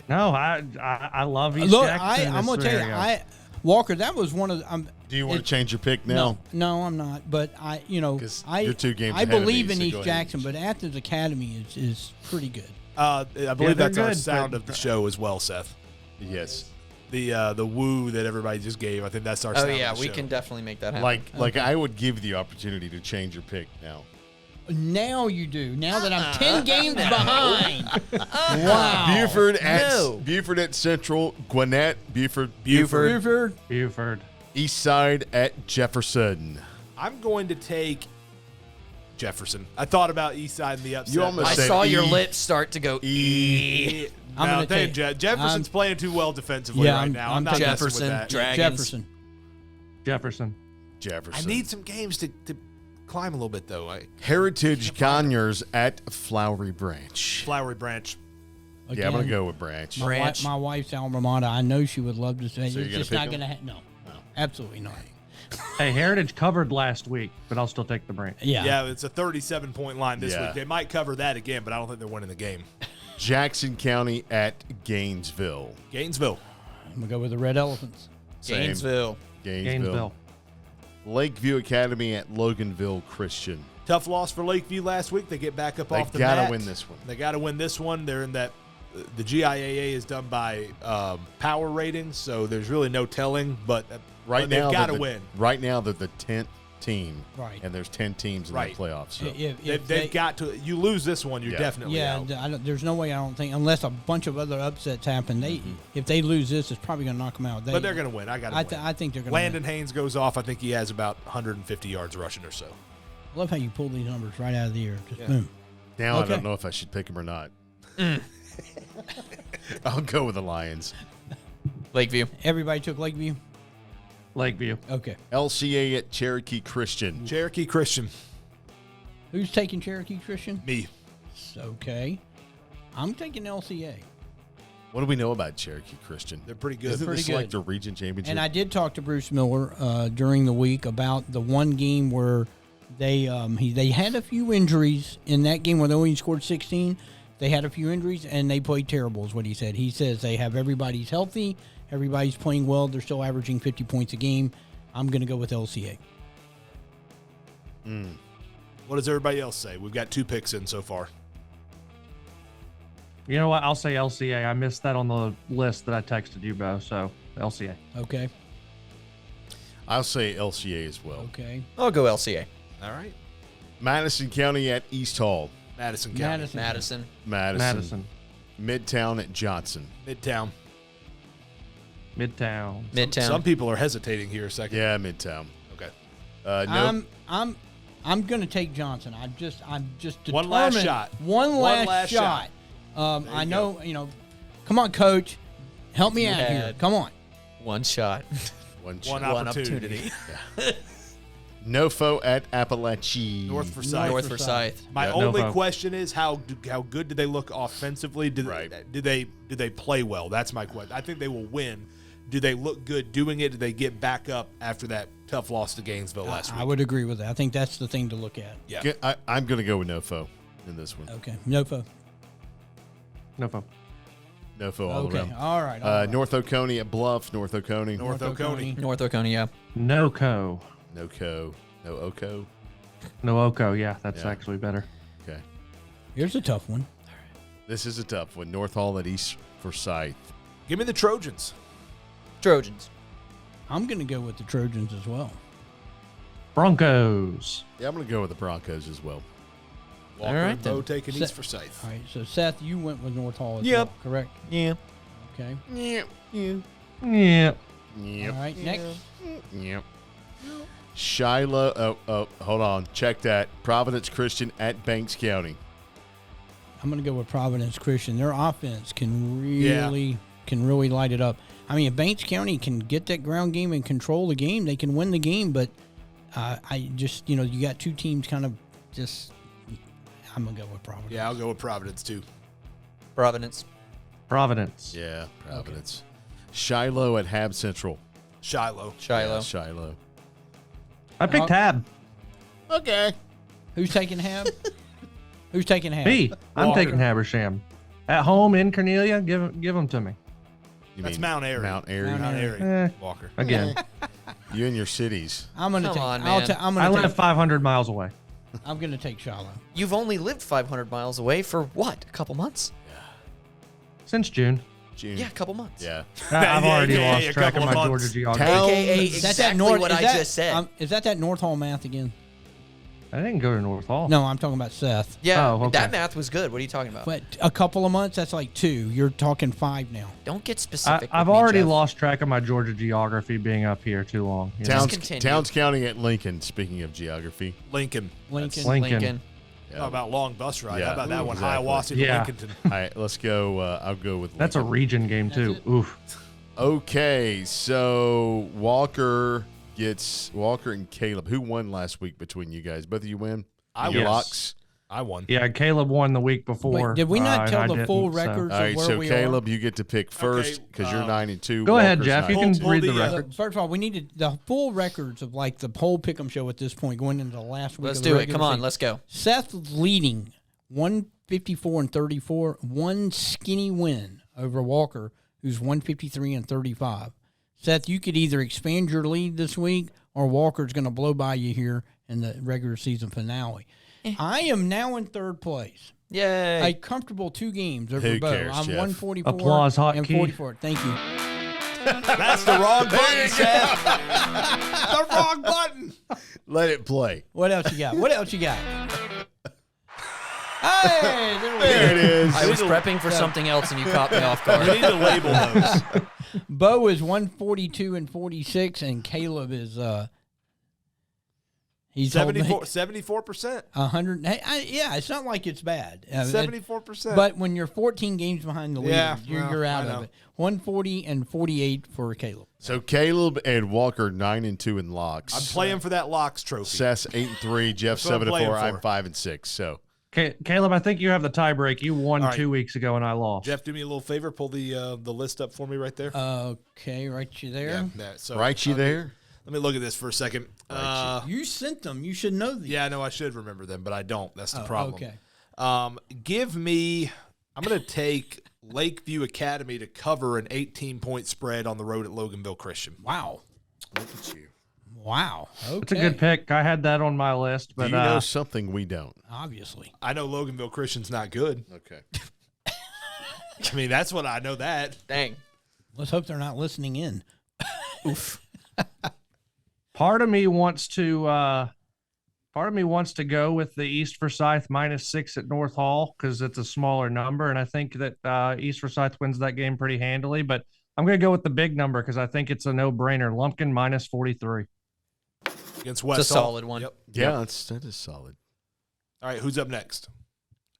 No, I love East Look, Jackson. I'm going to tell you, Walker, that was one of the, Do you want to change your pick now? No, I'm not. But You're 2 games I ahead of believe me, in so East go ahead. Jackson, but Athens Academy is pretty good. I believe they're that's our good, sound but- of the show as well, Seth. Yes. The woo that everybody just gave. I think that's our Oh sound yeah, of the we show. can definitely make that happen. Like I would give the opportunity to change your pick now. Now you do. Now that I'm 10 games behind. Wow. Buford at Central, Gwinnett, Buford, Buford. East Side at Jefferson. I'm going to take Jefferson. I thought about East Side and the upset. You almost I said saw your E. lips start to go. I'm I'm going gonna to take Jefferson's playing too well defensively Yeah, right now. I'm I'm not taking messing with Jefferson. that. Dragons. Jefferson. Jefferson. I need some games to climb a little bit, though. Heritage Conyers at Flowery Branch. Flowery Branch. Yeah, I'm going to go with Branch. Branch. My wife's alma mater. I know she would love to say. So you're It's gonna just pick not them? going to No, absolutely not. Hey, Heritage covered last week, but I'll still take the Branch. Yeah, it's a 37-point line this Yeah. week. They might cover that again, but I don't think they're winning the game. Jackson County at Gainesville. Gainesville. I'm going to go with the Red Elephants. Same. Gainesville. Gainesville. Lakeview Academy at Loganville Christian. Tough loss for Lakeview last week. They get back up They off the gotta mat. win this one. They got to win this one. They're in that. The GIAA is done by power ratings, so there's really no telling. But Right now, they've got to they're the- win. Right now, they're the 10th team. Right. And there's 10 teams in Right. the playoffs. So. They've got to. You lose this one, you're Yeah. definitely out. There's no way I don't think, unless a bunch of other upsets happen, if they lose this, it's probably going to knock them out. But they're going to win. I got to win. I think they're going to Landon Haynes goes off. I think he has about 150 yards rushing or so. I love how you pull these numbers right out of the air. Just boom. Now I Okay. don't know if I should pick them or not. I'll go with the Lions. Lakeview. Everybody took Lakeview? Lakeview. Okay. LCA at Cherokee Christian. Cherokee Christian. Who's taking Cherokee Christian? Me. Okay. I'm taking LCA. What do we know about Cherokee Christian? They're pretty good. Isn't pretty this like good. the region championship? And I did talk to Bruce Miller during the week about the one game where they had a few injuries in that game where they only scored 16. They had a few injuries and they played terrible is what he said. He says they have everybody's healthy, everybody's playing well, they're still averaging 50 points a game. I'm going to go with LCA. What does everybody else say? We've got 2 picks in so far. You know what? I'll say LCA. I missed that on the list that I texted you, Bo. So LCA. Okay. I'll say LCA as well. Okay. I'll go LCA. All right. Madison County at East Hall. Madison County. Madison. Madison. Midtown at Johnson. Midtown. Midtown. Some people are hesitating here a second. Yeah, Midtown. Okay. No, I'm going to take Johnson. I'm just determined. One last shot. One last shot. I know, come on, coach. Help me out here. had- Come on. One shot. one One shot. opportunity. Nofo at Appalachia. North Forsyth. North Forsyth. My Yeah, only no question is how good do they look offensively? Do they play well? That's my question. I think they will win. Do they look good doing it? Do they get back up after that tough loss to Gainesville last week? I would agree with that. I think that's the thing to look at. Yeah. I'm going to go with Nofo in this one. Okay. Nofo. No. Nofo all Okay. around. All right. all right. North Oconee at Bluff. North Oconee. North Oconee. North Oconee, yeah. No co. No Oko. No Oko. Yeah, that's Yeah. actually better. Okay. Here's a tough one. This is a tough one. North Hall at East Forsyth. Give me the Trojans. Trojans. I'm going to go with the Trojans as well. Broncos. Yeah, I'm going to go with the Broncos as well. Walker All right, and Bo then. taking Set- East Forsyth. All right. So, Seth, you went with North Hall as Yep. well, correct? Yeah. Okay. Yep. Yeah. Yep. All right. Next. Yep. Shiloh. Oh, hold on. Check that. Providence Christian at Banks County. I'm going to go with Providence Christian. Their offense can really light it up. I mean, if Banks County can get that ground game and control the game, they can win the game. But I just, you got 2 teams kind of just. I'm going to go with Providence. Yeah, I'll go with Providence too. Providence. Yeah, Providence. Shiloh at Hab Central. Shiloh. Shiloh. Yeah, Shiloh. I picked Tab. Okay. Who's taking Hab? Who's taking Hab? Me. I'm Walker. taking Habersham. At home in Cornelia, give them to me. You That's mean Mount Airy. Mount Airy. Mount Mount Airy. Airy. Eh. Walker. Again. You and your cities. I'm gonna Come take. on, I'll man. ta- I'm I gonna live take. 500 miles away. I'm gonna take Shiloh. You've only lived 500 miles away for what? A couple months? Since June. June. Yeah, a couple months. Yeah. I've already yeah, lost a track of couple my of Georgia months. geography. Town- AKA Is exactly what I just said. Is that North Hall math again? I didn't go to North Hall. No, I'm talking about Seth. Yeah, Oh, okay. that math was good. What are you talking about? But a couple of months, that's like 2. You're talking 5 now. Don't get specific. I've with me, already Jeff. lost track of my Georgia geography being up here too long. you know? Just Towns, continue. Towns County at Lincoln, speaking of geography. Lincoln. Lincoln. Lincoln. Yeah. How about long bus ride? Yeah, How about that one? exactly. Hiawassee to Yeah. Lincoln. All right, let's go. I'll go with That's a Lincoln. region game too. Oof. Okay, so Walker and Caleb. Who won last week between you guys? Both of you win? I Your won. locks? I won. Yeah, Caleb won the week before. Wait, did we not and tell I the full didn't, so- records All of right, where so we Caleb, you get to pick first Okay, because you're 9-2. Go ahead, Walker's Jeff. You 9-2. can read the the, are? record. First of all, we needed the full records of like the whole pick'em show at this point going into the last week. Let's of the do it. regular Come on, season. let's go. Seth's leading 154-34, one skinny win over Walker, who's 153-35. Seth, you could either expand your lead this week or Walker's going to blow by you here in the regular season finale. I am now in third place. Yay. A comfortable 2 games over Who Bo. cares, I'm Jeff? 144 Applause, and hotkey. 44. Thank you. That's the wrong button, Seth. The wrong button. Let it play. What else you got? What else you got? Hey, there we go. There it is. I was prepping for something else and you caught me off guard. We need to label those. Bo is 142-46, and Caleb is he's 74%. 100. Hey, yeah, it's not like it's bad. 74%. But when you're 14 games behind the leader, Yeah, you're well, out I of know. it. 140-48 for Caleb. So Caleb and Walker 9-2 in locks. I'm playing for that locks trophy. Seth's 8-3. Jeff That's what I'm 7-4. playing I'm for. 5-6. So Caleb, I think you have the tie break. You won All right. 2 weeks ago, and I lost. Jeff, do me a little favor. Pull the list up for me right there. Okay, right you there. So, right you there. Let me look at this for a second. You sent them. You should know these. Yeah, I know I should remember them, but I don't. That's the problem. Okay. Give me. I'm going to take Lakeview Academy to cover an 18-point spread on the road at Loganville Christian. Wow. Look at you. Wow. Okay. It's a good pick. I had that on my list, Do but you know something we don't? Obviously. I know Loganville Christian's not good. Okay. I mean, that's what I know that. Dang. Let's hope they're not listening in. part of me wants to go with the East Forsyth -6 at North Hall because it's a smaller number, and I think that East Forsyth wins that game pretty handily. But I'm going to go with the big number because I think it's a no-brainer. Lumpkin -43. Against West It's a Hall. solid one. Yep. Yeah, that is solid. All right, who's up next?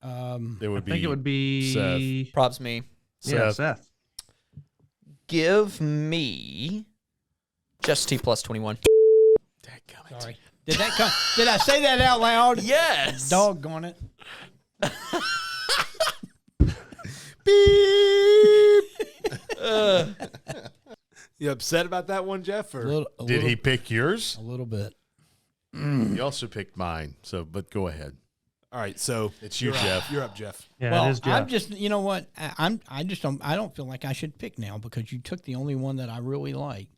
It I would be. think it would be Seth. Props me. Yeah, Seth. Seth. Give me just T plus 21. Dadgummit. Sorry. Did that come? Did I say that out loud? Yes. Doggone it. You upset about that one, Jeff? Or Did he pick yours? A little bit. He also picked mine. So, but go ahead. All right, so It's you, you're Jeff. Up. You're up, Jeff. Yeah, Well, it is Jeff. I'm just, you know what? I just don't. I don't feel like I should pick now because you took the only one that I really like.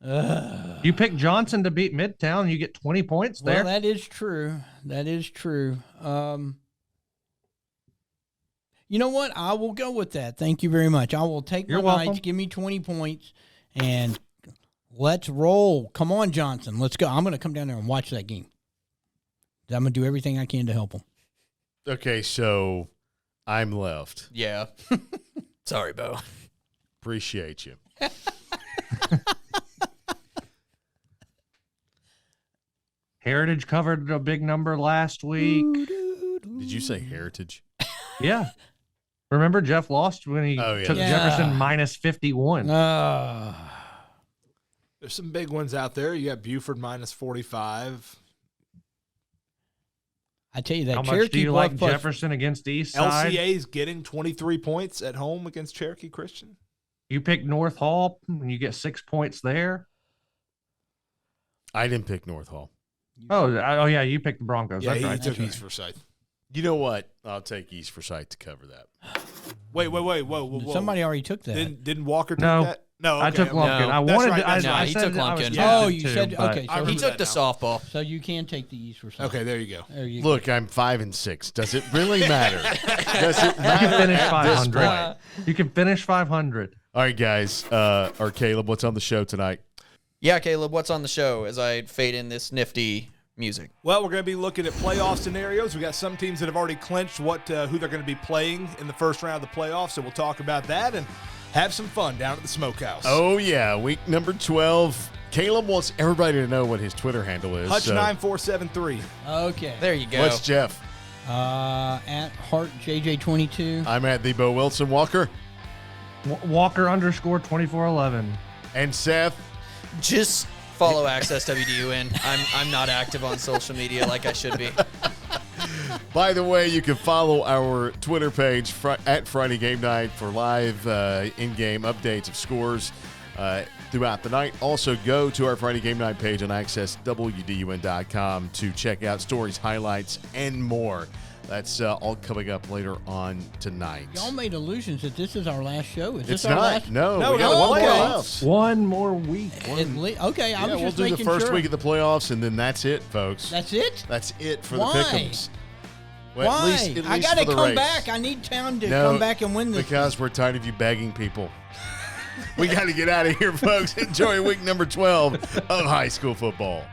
You pick Johnson to beat Midtown, you get 20 points there. Well, that is true. That is true. You know what? I will go with that. Thank you very much. I will take You're my welcome. Knights. Give me 20 points, and let's roll. Come on, Johnson. Let's go. I'm going to come down there and watch that game. I'm going to do everything I can to help them. Okay, so I'm left. Yeah. Sorry, Bo. Appreciate you. Heritage covered a big number last week. Did you say Heritage? Yeah. Remember Jeff lost when he Oh, yeah. took Yeah. Jefferson -51. There's some big ones out there. You got Buford -45. I tell you that How much Cherokee do you Bluff like plus- Jefferson against East Side? LCA's getting 23 points at home against Cherokee Christian. You pick North Hall and you get 6 points there. I didn't pick North Hall. Oh yeah, you picked the Broncos. Yeah, That's he right. took East Forsyth. You know what? I'll take East Forsyth to cover that. Wait, whoa. Somebody already took that. Didn't Walker take No. that? No, I okay, took Lumpkin. I That's wanted. right, to, I, that's right. I He said took that I was Lumpkin. tempted Oh, you to, said- but- okay, He remember took the that now. softball. So you can take the East for something. Okay, there you go. There you Look, I'm 5-6. Does it really matter? Does it You matter can finish at this 500. point? You can finish 500. All right, guys. Or Caleb, what's on the show tonight? Yeah, Caleb, what's on the show as I fade in this nifty music? Well, we're going to be looking at playoff scenarios. We got some teams that have already clinched who they're going to be playing in the first round of the playoffs, so we'll talk about that and have some fun down at the Smokehouse. Oh, yeah. Week number 12. Caleb wants everybody to know what his Twitter handle is. Hutch so 9473. go. Okay. There you go. what's Jeff? At HeartJJ22. I'm at the Bo Wilson Walker. Walker _2411. And Seth. Just follow Access WDUN. I'm not active on social media like I should be. By the way, you can follow our Twitter page at Friday Game Night for live in-game updates of scores throughout the night. Also, go to our Friday Game Night page on accesswdun.com to check out stories, highlights, and more. That's all coming up later on tonight. Y'all made illusions that this is our last show. Is It's this our not. last? No, No, we got one more playoffs. left. One more week. Okay, I Yeah, was we'll just do the making first sure. week of the playoffs, and then that's it, folks. That's it? That's it for Why? the Pick'ems. Well, Why? At least I got to for the come race. back. I need town to No, come back and win this. because we're tired of you begging people. We got to get out of here, folks. Enjoy week number 12 of high school football.